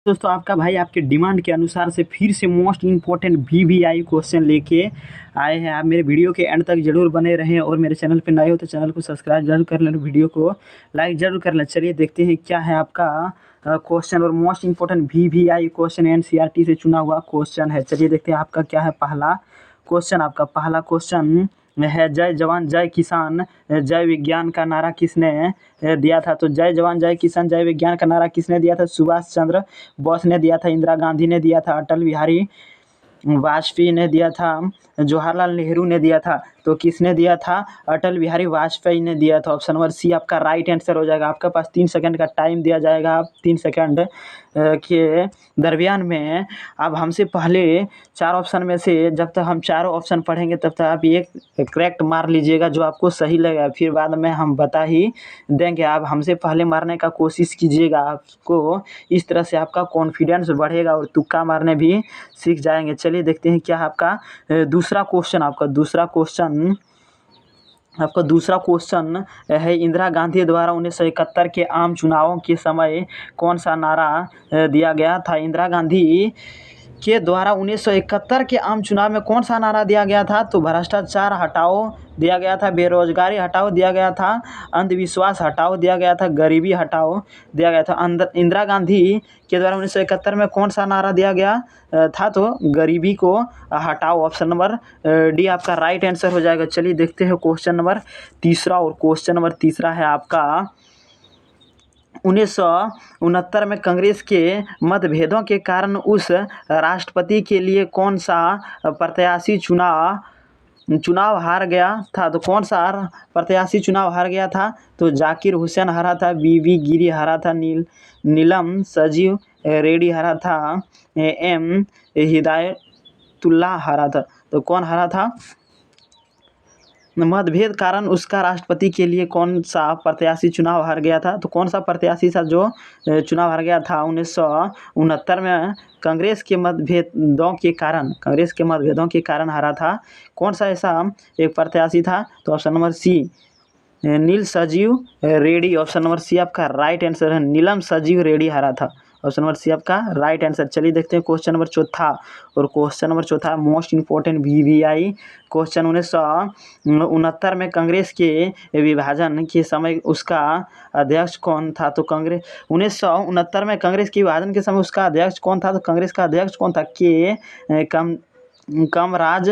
दोस्तों आपका भाई आपके डिमांड के अनुसार से फिर से मोस्ट इम्पोर्टेंट वीवीआई क्वेश्चन लेके आए हैं। आप मेरे वीडियो के एंड तक जरूर बने रहें और मेरे चैनल पे नए हो तो चैनल को सब्सक्राइब जरूर कर लें, वीडियो को लाइक जरूर कर लें। चलिए देखते हैं क्या है आपका क्वेश्चन और most important VVI question NCERT से चुना हुआ क्वेश्चन है। चलिए देखते हैं आपका क्या है। पहला क्वेश्चन है जय जवान जय किसान जय विज्ञान का नारा किसने दिया था। तो जय जवान जय किसान जय विज्ञान का नारा किसने दिया था? सुभाष चंद्र बोस ने दिया था, इंदिरा गांधी ने दिया था, अटल बिहारी वाजपेयी ने दिया था, जवाहरलाल नेहरू ने दिया था। तो किसने दिया था? अटल बिहारी वाजपेयी ने दिया था। ऑप्शन नंबर सी आपका राइट आंसर हो जाएगा। आपके पास 3 सेकंड का टाइम दिया जाएगा। आप 3 सेकंड के दरमियान में अब हमसे पहले 4 ऑप्शन में से जब तक हम चारों ऑप्शन पढ़ेंगे तब तक आप एक करेक्ट मार लीजिएगा जो आपको सही लगेगा, फिर बाद में हम बता ही देंगे। आप हमसे पहले मारने का कोशिश कीजिएगा, आपको इस तरह से आपका कॉन्फिडेंस बढ़ेगा और तुक्का मारने भी सीख जाएंगे। चलिए देखते हैं क्या है आपका दूसरा क्वेश्चन है इंदिरा गांधी द्वारा 1971 के आम चुनावों के समय कौन सा नारा दिया गया था? इंदिरा गांधी के द्वारा 1971 के आम चुनाव में कौन सा नारा दिया गया था? तो भ्रष्टाचार हटाओ दिया गया था, बेरोजगारी हटाओ दिया गया था, अंधविश्वास हटाओ दिया गया था, गरीबी हटाओ दिया गया था। इंदिरा गांधी के द्वारा 1971 में कौन सा नारा दिया गया था? तो गरीबी को हटाओ। ऑप्शन नंबर डी आपका राइट आंसर हो जाएगा। चलिए देखते हैं क्वेश्चन नंबर तीसरा, और क्वेश्चन नंबर तीसरा है आपका 1969 में कांग्रेस के मतभेदों के कारण उस राष्ट्रपति के लिए कौन सा प्रत्याशी चुनाव हार गया था? तो कौन सा प्रत्याशी चुनाव हार गया था? तो जाकिर हुसैन हारा था, बीवी गिरी हारा था, नीलम संजीव रेड्डी हारा था, एम हिदायतुल्लाह हारा था। तो कौन हारा था? मतभेद कारण उसका राष्ट्रपति के लिए कौन सा प्रत्याशी चुनाव हार गया था? तो कौन सा प्रत्याशी था जो चुनाव हार गया था 1969 में कांग्रेस के मतभेदों के कारण हारा था? कौन सा ऐसा एक प्रत्याशी था? तो option number C Neel Sanjiva Reddy. Option number C आपका राइट आंसर है, नीलम संजीव रेड्डी हारा था। ऑप्शन नंबर सी आपका राइट आंसर। चलिए देखते हैं क्वेश्चन नंबर चौथा, और क्वेश्चन नंबर चौथा मोस्ट इम्पोर्टेंट वीवीआई क्वेश्चन 1969 में कांग्रेस के विभाजन के समय उसका अध्यक्ष कौन था? तो कांग्रेस 1969 में कांग्रेस के विभाजन के समय उसका अध्यक्ष कौन था? तो कांग्रेस का अध्यक्ष कौन था? कामराज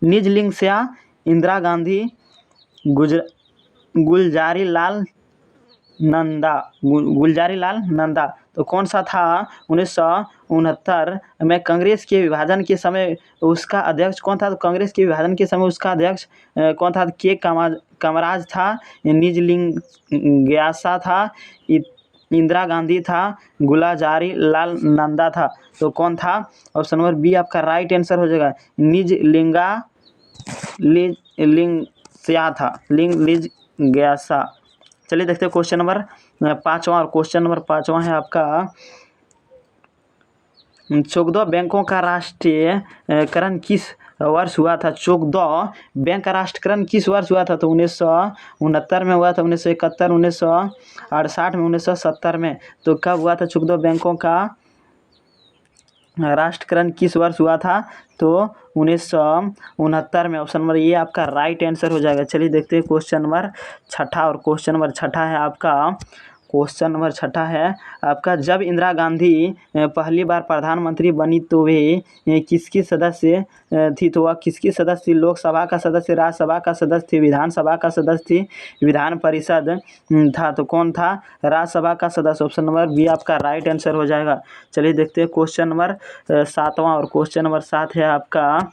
निजलिंगस्या, इंदिरा गांधी, गुलजारी लाल नंदा। तो कौन सा था 1969 में कांग्रेस के विभाजन के समय उसका अध्यक्ष कौन था? तो कांग्रेस के विभाजन के समय उसका अध्यक्ष कौन था? के कामराज था, निजलिंगस्या था, इंदिरा गांधी था, गुलजारी लाल नंदा था। तो कौन था? ऑप्शन नंबर बी आपका राइट आंसर हो जाएगा, निजलिंगस्या था, निजलिंगस्या। चलिए देखते हैं क्वेश्चन नंबर पाँचवा, और क्वेश्चन नंबर पाँचवा है आपका 14 बैंकों का राष्ट्रीयकरण किस वर्ष हुआ था? 14 बैंक का राष्ट्रीयकरण किस वर्ष हुआ था? तो 1969 में हुआ था, 1971, 1968 में, 1970 में। तो कब हुआ था 14 बैंकों का राष्ट्रीयकरण किस वर्ष हुआ था? तो 1969 में। ऑप्शन नंबर ये आपका राइट आंसर हो जाएगा। चलिए देखते हैं क्वेश्चन नंबर छठा, और क्वेश्चन नंबर छठा है आपका जब इंदिरा गांधी पहली बार प्रधानमंत्री बनी तो वे किसकी सदस्य थी? तो वह किसकी सदस्य थी? लोकसभा का सदस्य, राज्यसभा का सदस्य थी, विधानसभा का सदस्य थी, विधान परिषद था? तो कौन था? राज्यसभा का सदस्य। ऑप्शन नंबर बी आपका राइट आंसर हो जाएगा। चलिए देखते हैं क्वेश्चन नंबर सातवां, और क्वेश्चन नंबर 7 है आपका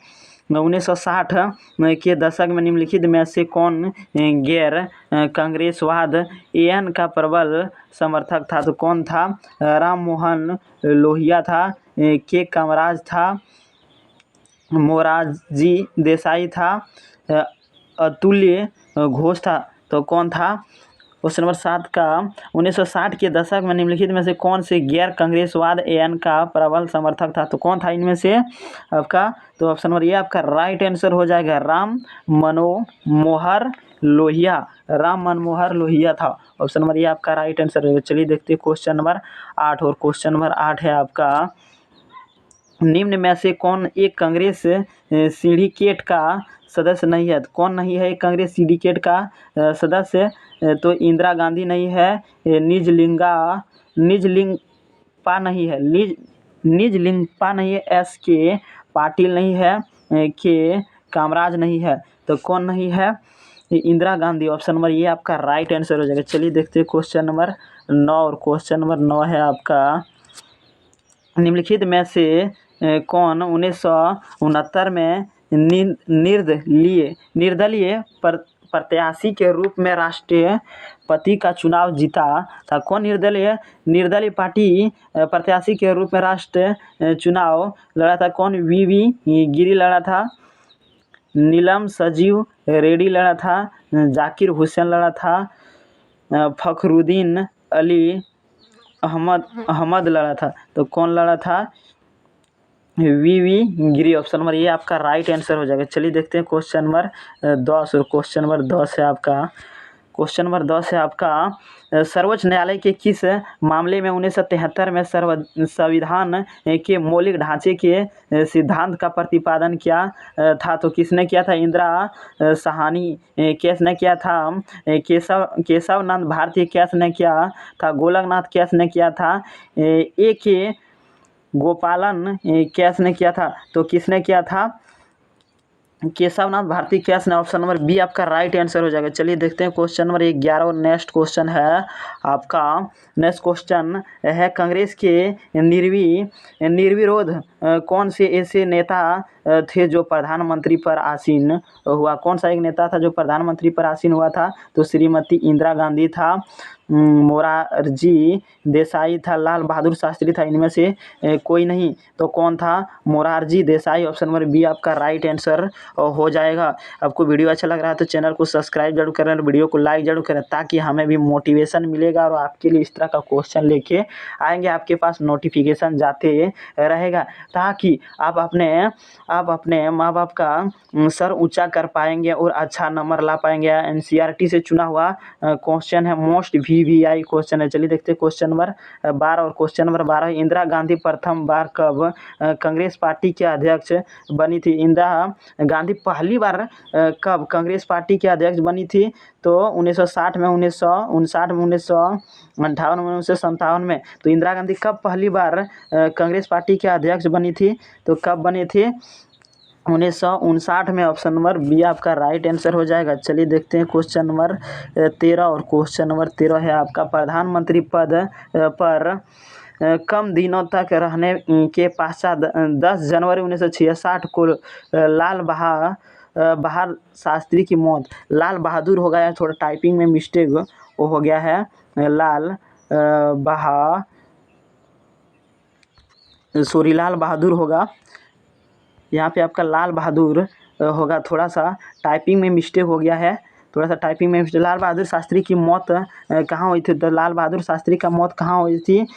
1960 के दशक में निम्नलिखित में से कौन गैर कांग्रेसवाद एन का प्रबल समर्थक था? तो कौन था? राम मोहन लोहिया था, के कामराज था, मोरारजी देसाई था, अतुल्य घोष था। तो कौन था? क्वेश्चन नंबर 7 का 1960 के दशक में निम्नलिखित में से कौन से गैर कांग्रेसवाद एन का प्रबल समर्थक था? तो कौन था इनमें से आपका? तो ऑप्शन नंबर ये आपका राइट आंसर हो जाएगा, राम मनोहर लोहिया, राम मनोहर लोहिया था। ऑप्शन नंबर ये आपका राइट आंसर है। चलिए देखते हैं क्वेश्चन नंबर 8, और क्वेश्चन नंबर 8 है आपका, निम्न में से कौन एक कांग्रेस सिंडिकेट का सदस्य नहीं है? कौन नहीं है एक कांग्रेस सिंडिकेट का सदस्य? तो इंदिरा गांधी नहीं है, निजलिंगपा नहीं है, निजलिंगपा नहीं है, एस के पाटिल नहीं है, के कामराज नहीं है। तो कौन नहीं है? इंदिरा गांधी। ऑप्शन नंबर ये आपका राइट आंसर हो जाएगा। चलिए देखते हैं क्वेश्चन नंबर 9, और क्वेश्चन नंबर 9 है आपका, निम्नलिखित में से कौन 1969 में निर्दलीय प्रत्याशी के रूप में राष्ट्रपति का चुनाव जीता था? कौन निर्दलीय पार्टी प्रत्याशी के रूप में राष्ट्र चुनाव लड़ा था? कौन? वी गिरी लड़ा था, नीलम संजीव रेड्डी लड़ा था, जाकिर हुसैन लड़ा था, फखरुद्दीन अली अहमद लड़ा था। तो कौन लड़ा था? We Giri. ऑप्शन नंबर ये आपका राइट आंसर हो जाएगा। चलिए देखते हैं क्वेश्चन नंबर 10, और क्वेश्चन नंबर 10 है आपका, क्वेश्चन नंबर 10 है आपका, सर्वोच्च न्यायालय के किस मामले में 1973 में संविधान के मौलिक ढांचे के सिद्धांत का प्रतिपादन किया था? तो किसने किया था? इंदिरा साहनी केस ने किया था, केशवनंद भारती केस ने किया था, गोलकनाथ केस ने किया था, ए के गोपालन केस ने किया था? तो किसने किया था? केशवनाथ भारती केस ने। ऑप्शन नंबर बी आपका राइट आंसर हो जाएगा। चलिए देखते हैं क्वेश्चन नंबर 11, और नेक्स्ट क्वेश्चन है आपका, नेक्स्ट क्वेश्चन है, कांग्रेस के निर्विरोध कौन से ऐसे नेता थे जो प्रधानमंत्री पर आसीन हुआ? कौन सा एक नेता था जो प्रधानमंत्री पर आसीन हुआ था? तो श्रीमती इंदिरा गांधी था, मोरारजी देसाई था, लाल बहादुर शास्त्री था, इनमें से कोई नहीं। तो कौन था? Morarji Desai. Option number B आपका राइट आंसर हो जाएगा। आपको वीडियो अच्छा लग रहा है तो चैनल को सब्सक्राइब जरूर करें, और वीडियो को लाइक जरूर करें, ताकि हमें भी मोटिवेशन मिलेगा और आपके लिए इस तरह का क्वेश्चन लेके आएंगे, आपके पास नोटिफिकेशन जाते रहेगा, ताकि आप अपने माँ बाप का सर ऊंचा कर पाएंगे और अच्छा नंबर ला पाएंगे। एनसीईआरटी से चुना हुआ क्वेश्चन है, मोस्ट वीवीआई क्वेश्चन है। चलिए देखते हैं क्वेश्चन नंबर 12, और क्वेश्चन नंबर 12, इंदिरा गांधी प्रथम बार कब कांग्रेस पार्टी के अध्यक्ष बनी थी? इंदिरा गांधी पहली बार कब कांग्रेस पार्टी के अध्यक्ष बनी थी? तो 1960 में, 1959 में, 1958 में, 1957 में। तो इंदिरा गांधी कब पहली बार कांग्रेस पार्टी के अध्यक्ष बनी थी? तो कब बनी थी? 1959 में। ऑप्शन नंबर बी आपका राइट आंसर हो जाएगा। चलिए देखते हैं क्वेश्चन नंबर 13, और क्वेश्चन नंबर 13 है आपका, प्रधानमंत्री पद पर कम दिनों तक रहने के पश्चात 10 जनवरी 1966 को लाल बहादुर शास्त्री की मौत, लाल बहादुर हो गया है, थोड़ा टाइपिंग में मिस्टेक वो हो गया है, लाल बहादुर होगा, यहाँ पे आपका लाल बहादुर होगा, थोड़ा सा टाइपिंग में मिस्टेक हो गया है, थोड़ा सा टाइपिंग में मिस्टेक। लाल बहादुर शास्त्री की मौत कहाँ हुई थी? तो लाल बहादुर शास्त्री का मौत कहाँ हुई थी?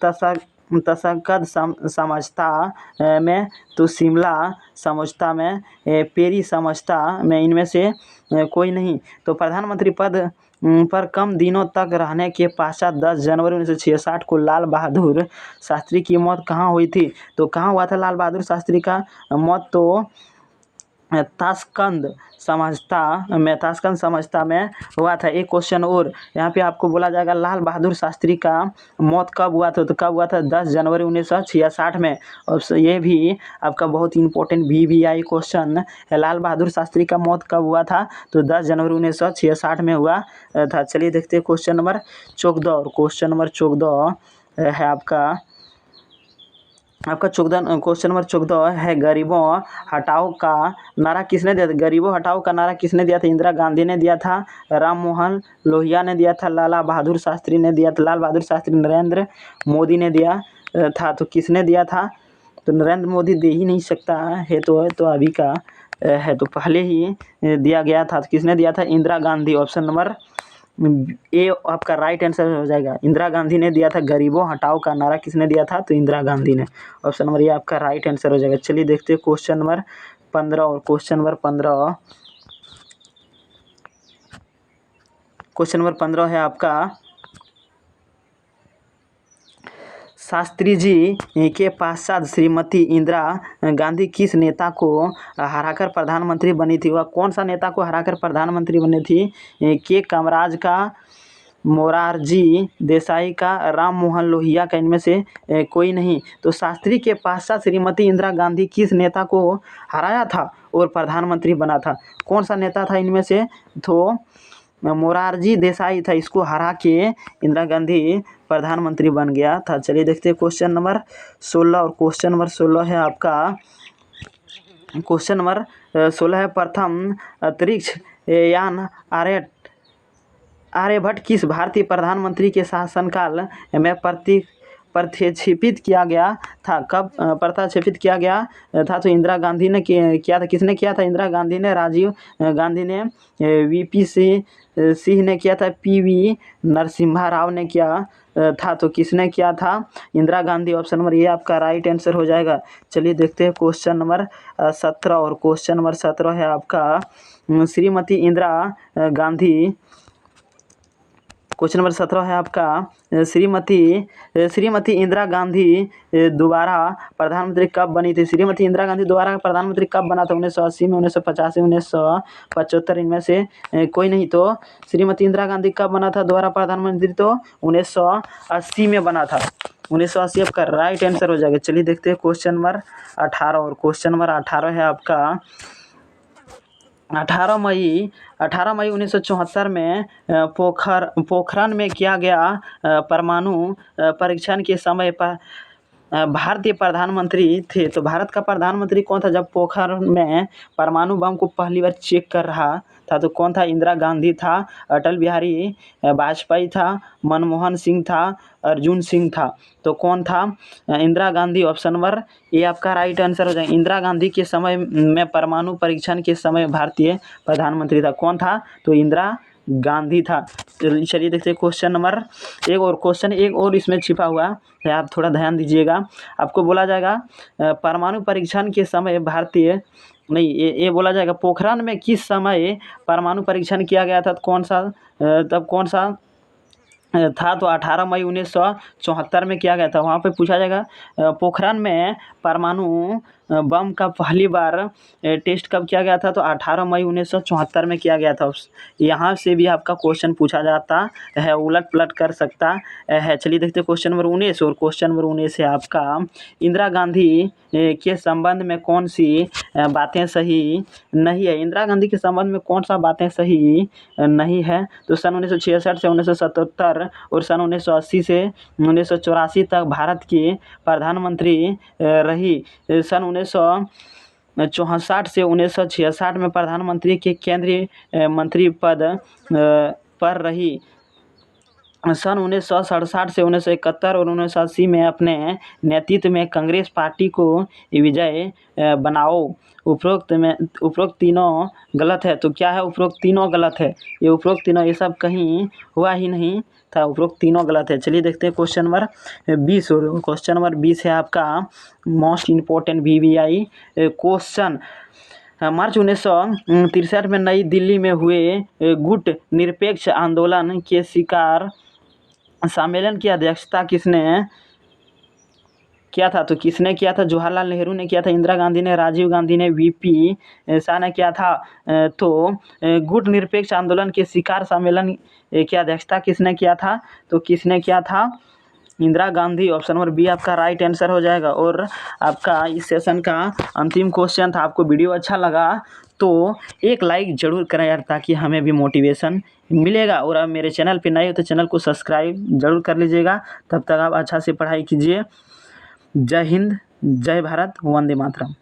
तशक्कद समझौता में, तो शिमला समझौता में, पेरी समझौता में, इनमें से कोई नहीं। तो प्रधानमंत्री पद पर कम दिनों तक रहने के पश्चात 10 जनवरी 1966 को लाल बहादुर शास्त्री की मौत कहाँ हुई थी? तो कहाँ हुआ था लाल बहादुर शास्त्री का मौत? तो ताशकंद समझौता में हुआ था। एक क्वेश्चन और यहाँ पे आपको बोला जाएगा, लाल बहादुर शास्त्री का मौत कब हुआ था? तो कब हुआ था? 10 जनवरी 1966 में। और ये भी आपका बहुत इंपॉर्टेंट वीवीआई क्वेश्चन है, लाल बहादुर शास्त्री का मौत कब हुआ था? तो 10 जनवरी 1966 में हुआ था। चलिए देखते हैं क्वेश्चन नंबर 14, और क्वेश्चन नंबर 14 है आपका 14, क्वेश्चन नंबर 14 है, गरीबों हटाओ का नारा किसने दिया था? गरीबों हटाओ का नारा किसने दिया था? इंदिरा गांधी ने दिया था, राम मनोहर लोहिया ने दिया था, लाला बहादुर शास्त्री ने दिया था, लाल बहादुर शास्त्री, नरेंद्र मोदी ने दिया था। तो किसने दिया था? तो नरेंद्र मोदी दे ही नहीं सकता है, तो अभी का है, तो पहले ही दिया गया था। तो किसने दिया था? Indira Gandhi. Option number A आपका राइट आंसर हो जाएगा। इंदिरा गांधी ने दिया था। गरीबों हटाओ का नारा किसने दिया था? तो इंदिरा गांधी ने। ऑप्शन नंबर ए आपका राइट आंसर हो जाएगा। चलिए देखते हैं क्वेश्चन नंबर 15, और क्वेश्चन नंबर 15 क्वेश्चन नंबर 15 है आपका, शास्त्री जी के पश्चात श्रीमती इंदिरा गांधी किस नेता को हराकर प्रधानमंत्री बनी थी? वह कौन सा नेता को हराकर प्रधानमंत्री बनी थी? के कामराज का, मोरारजी देसाई का, राम मोहन लोहिया का, इनमें से कोई नहीं। तो शास्त्री के पश्चात श्रीमती इंदिरा गांधी किस नेता को हराया था और प्रधानमंत्री बना था? कौन सा नेता था इनमें से? तो मोरारजी देसाई था, इसको हरा के इंदिरा गांधी प्रधानमंत्री बन गया था। चलिए देखते हैं क्वेश्चन नंबर 16, और क्वेश्चन नंबर 16 है आपका, क्वेश्चन नंबर 16 है, प्रथम अंतरिक्ष यान आर्यभट्ट किस भारतीय प्रधानमंत्री के शासनकाल में प्रक्षेपित किया गया था? कब प्रक्षेपित किया गया था? तो इंदिरा गांधी ने किया था। किसने किया था? इंदिरा गांधी ने, राजीव गांधी ने, वीपी सिंह ने किया था, पीवी नरसिम्हा राव ने किया था। तो किसने किया था? इंदिरा गांधी। ऑप्शन नंबर ये आपका राइट आंसर हो जाएगा। चलिए देखते हैं क्वेश्चन नंबर 17, और क्वेश्चन नंबर 17 है आपका, श्रीमती इंदिरा गांधी, क्वेश्चन नंबर 17 है आपका, श्रीमती इंदिरा गांधी दोबारा प्रधानमंत्री कब बनी थी? श्रीमती इंदिरा गांधी दोबारा प्रधानमंत्री कब बना था? 1980 में, 1985, 1975, इनमें से कोई नहीं। तो श्रीमती इंदिरा गांधी कब बना था दोबारा प्रधानमंत्री? तो 1980 में बना था। 1980 आपका राइट आंसर हो जाएगा। चलिए देखते हैं क्वेश्चन नंबर 18, और क्वेश्चन नंबर 18 है आपका, 18 मई 1974 में पोखरण में किया गया परमाणु परीक्षण के समय पर भारतीय प्रधानमंत्री थे। तो भारत का प्रधानमंत्री कौन था जब पोखरण में परमाणु बम को पहली बार चेक कर रहा था? तो कौन था? इंदिरा गांधी था, अटल बिहारी वाजपेयी था, मनमोहन सिंह था, अर्जुन सिंह था। तो कौन था? इंदिरा गांधी। ऑप्शन नंबर ये आपका राइट आंसर हो जाएगा। इंदिरा गांधी के समय में परमाणु परीक्षण के समय भारतीय प्रधानमंत्री था। कौन था? तो इंदिरा गांधी था। चलिए देखते हैं क्वेश्चन नंबर एक, और क्वेश्चन एक और इसमें छिपा हुआ है, आप थोड़ा ध्यान दीजिएगा। आपको बोला जाएगा परमाणु परीक्षण के समय भारतीय नहीं, ये बोला जाएगा पोखरण में किस समय परमाणु परीक्षण किया गया था? तब कौन सा था? तो 18 मई 1974 में किया गया था। वहाँ पे पूछा जाएगा पोखरण में परमाणु बम का पहली बार टेस्ट कब किया गया था? तो 18 मई 1974 में किया गया था। यहाँ से भी आपका क्वेश्चन पूछा जाता है, उलट पलट कर सकता है। चलिए देखते हैं क्वेश्चन नंबर 19, और क्वेश्चन नंबर 19 है आपका, इंदिरा गांधी के संबंध में कौन सी बातें सही नहीं है? इंदिरा गांधी के संबंध में कौन सा बातें सही नहीं है? तो सन 1966 से 1977 और सन 1980 से 1984 तक भारत की प्रधानमंत्री रही। सन 1964 से 1966 में प्रधानमंत्री के केंद्रीय मंत्री पद पर रही। सन 1967 से 1971 और 1980 में अपने नेतृत्व में कांग्रेस पार्टी को विजय बनाओ। उपरोक्त तीनों गलत है। तो क्या है? उपरोक्त तीनों गलत है। ये उपरोक्त तीनों, ये सब कहीं हुआ ही नहीं था। उपरोक्त तीनों गलत है। चलिए देखते हैं क्वेश्चन नंबर 20, और क्वेश्चन नंबर 20 है आपका मोस्ट इम्पोर्टेंट VVI क्वेश्चन। मार्च 1963 में नई दिल्ली में हुए गुट निरपेक्ष आंदोलन के शिकार सम्मेलन की अध्यक्षता किसने किया था? तो किसने किया था? जवाहरलाल नेहरू ने किया था, इंदिरा गांधी ने, राजीव गांधी ने, VP शाह ने किया था। तो गुट निरपेक्ष आंदोलन के शिकार सम्मेलन की अध्यक्षता किसने किया था? तो किसने किया था? Indira Gandhi. Option number B आपका राइट आंसर हो जाएगा। और आपका इस सेशन का अंतिम क्वेश्चन था। आपको वीडियो अच्छा लगा तो एक लाइक ज़रूर करें यार, ताकि हमें भी मोटिवेशन मिलेगा। और आप मेरे चैनल पे नए हो तो चैनल को सब्सक्राइब ज़रूर कर लीजिएगा। तब तक आप अच्छा से पढ़ाई कीजिए। जय हिंद, जय भारत, वंदे मातरम।